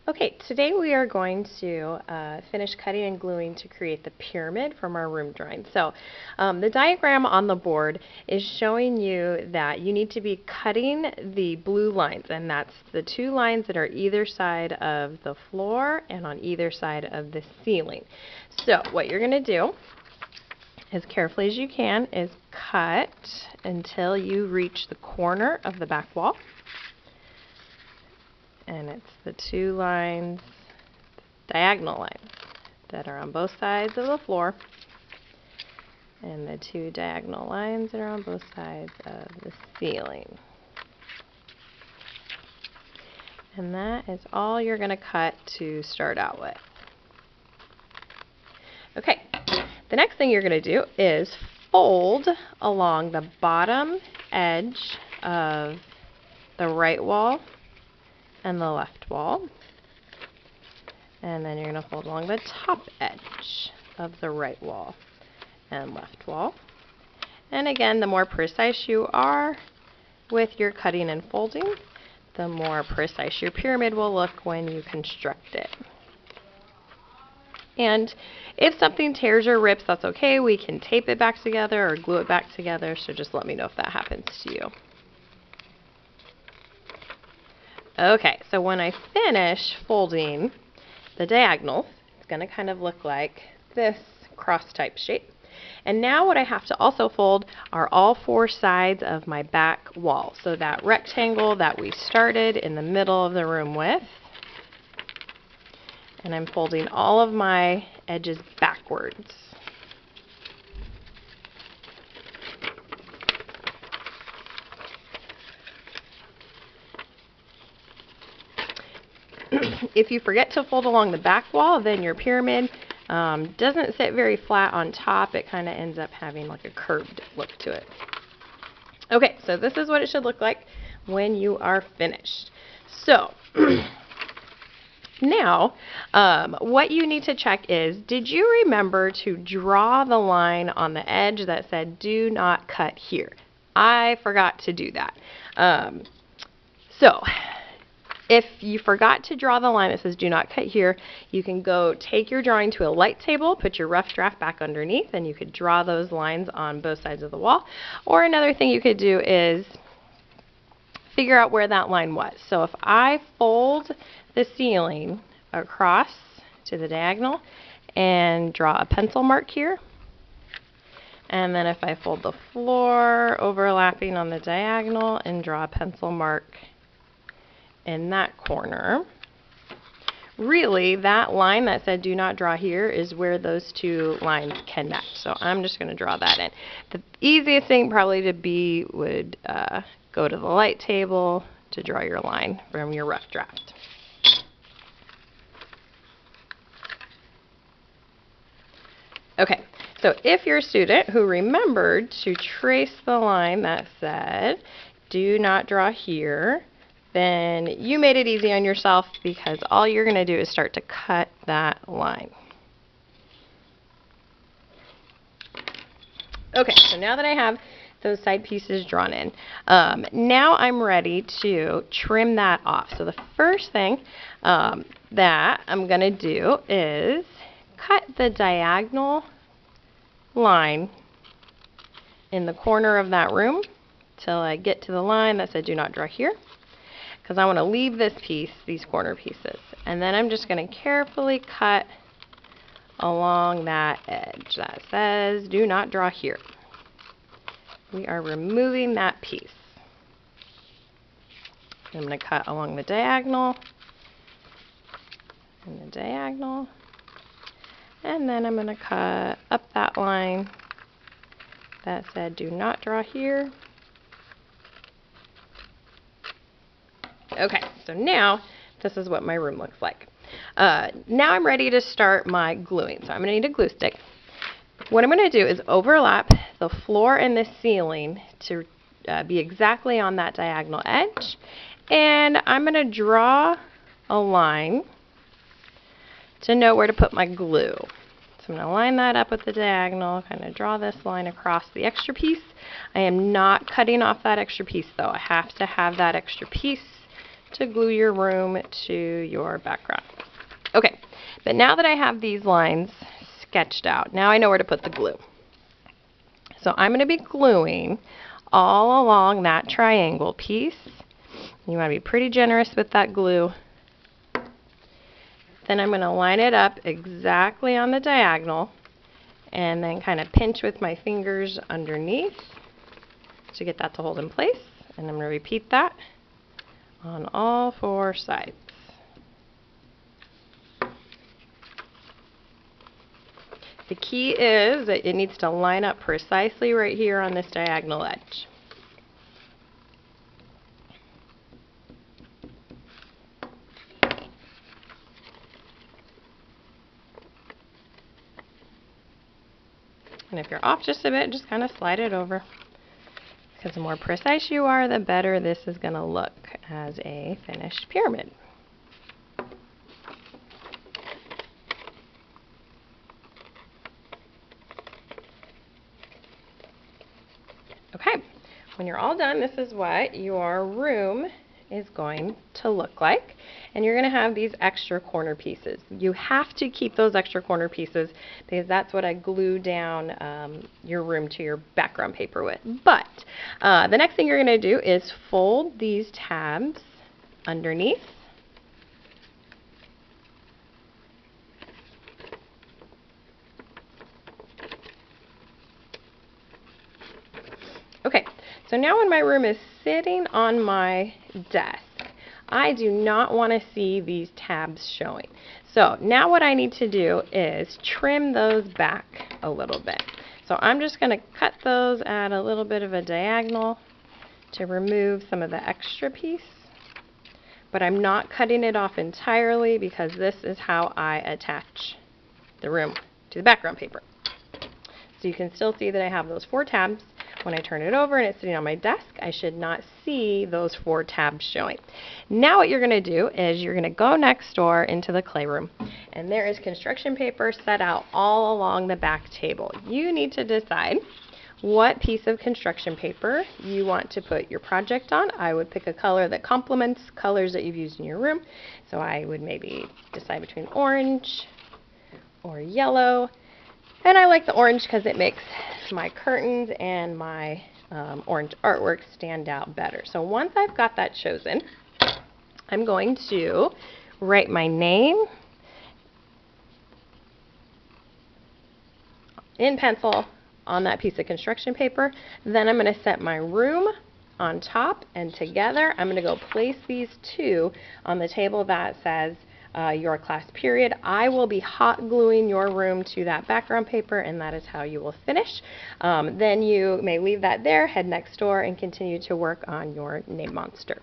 Okay, today we are going to finish cutting and gluing to create the pyramid from our room drawing. So the diagram on the board is showing you that you need to be cutting the blue lines, and that's the two lines that are either side of the floor and on either side of the ceiling. So what you're going to do, as carefully as you can, is cut until you reach the corner of the back wall. And it's the two lines, diagonal lines, that are on both sides of the floor, and the two diagonal lines that are on both sides of the ceiling. And that is all you're going to cut to start out with. Okay, the next thing you're going to do is fold along the bottom edge of the right wall and the left wall, and then you're going to fold along the top edge of the right wall and left wall. And again, the more precise you are with your cutting and folding, the more precise your pyramid will look when you construct it. And if something tears or rips, that's okay. We can tape it back together or glue it back together, so just let me know if that happens to you. Okay, so when I finish folding the diagonal, it's going to kind of look like this cross-type shape. And now what I have to also fold are all four sides of my back wall. So that rectangle that we started in the middle of the room with. And I'm folding all of my edges backwards. If you forget to fold along the back wall, then your pyramid doesn't sit very flat on top. It kind of ends up having like a curved look to it. Okay, so this is what it should look like when you are finished. So now what you need to check is, did you remember to draw the line on the edge that said do not cut here? I forgot to do that. So if you forgot to draw the line that says do not cut here, you can go take your drawing to a light table, put your rough draft back underneath, and you could draw those lines on both sides of the wall. Or another thing you could do is figure out where that line was. So if I fold the ceiling across to the diagonal and draw a pencil mark here, and then if I fold the floor overlapping on the diagonal and draw a pencil mark in that corner, really that line that said do not draw here is where those two lines connect. So I'm just going to draw that in. The easiest thing probably to be would go to the light table to draw your line from your rough draft. Okay, so if you're a student who remembered to trace the line that said do not draw here, then you made it easy on yourself, because all you're going to do is start to cut that line. Okay, so now that I have those side pieces drawn in, now I'm ready to trim that off. So the first thing that I'm going to do is cut the diagonal line in the corner of that room till I get to the line that said do not draw here, because I want to leave this piece, these corner pieces. And then I'm just going to carefully cut along that edge that says do not draw here. We are removing that piece. I'm going to cut along the diagonal and the diagonal, and then I'm going to cut up that line that said do not draw here. Okay, so now this is what my room looks like. Now I'm ready to start my gluing. So I'm going to need a glue stick. What I'm going to do is overlap the floor and the ceiling to be exactly on that diagonal edge. And I'm going to draw a line to know where to put my glue. So I'm going to line that up with the diagonal, kind of draw this line across the extra piece. I am not cutting off that extra piece though. I have to have that extra piece to glue your room to your background. Okay, but now that I have these lines sketched out, now I know where to put the glue. So I'm going to be gluing all along that triangle piece. You want to be pretty generous with that glue. Then I'm going to line it up exactly on the diagonal and then kind of pinch with my fingers underneath to get that to hold in place. And I'm going to repeat that on all 4 sides. The key is that it needs to line up precisely right here on this diagonal edge. And if you're off just a bit, just kind of slide it over. Because the more precise you are, the better this is going to look as a finished pyramid. Okay, when you're all done, this is what your room is going to look like. And you're going to have these extra corner pieces. You have to keep those extra corner pieces because that's what I glue down your room to your background paper with. But the next thing you're going to do is fold these tabs underneath. Okay, so now when my room is sitting on my desk, I do not want to see these tabs showing. So now what I need to do is trim those back a little bit. So I'm just going to cut those at a little bit of a diagonal to remove some of the extra piece. But I'm not cutting it off entirely because this is how I attach the room to the background paper. So you can still see that I have those 4 tabs. When I turn it over and it's sitting on my desk, I should not see those 4 tabs showing. Now what you're going to do is you're going to go next door into the clay room, and there is construction paper set out all along the back table. You need to decide what piece of construction paper you want to put your project on. I would pick a color that complements colors that you've used in your room. So I would maybe decide between orange or yellow. And I like the orange because it makes my curtains and my orange artwork stand out better. So once I've got that chosen, I'm going to write my name in pencil on that piece of construction paper. Then I'm going to set my room on top, and together I'm going to go place these 2 on the table that says your class period. I will be hot gluing your room to that background paper, and that is how you will finish. Then you may leave that there, head next door, and continue to work on your name monster.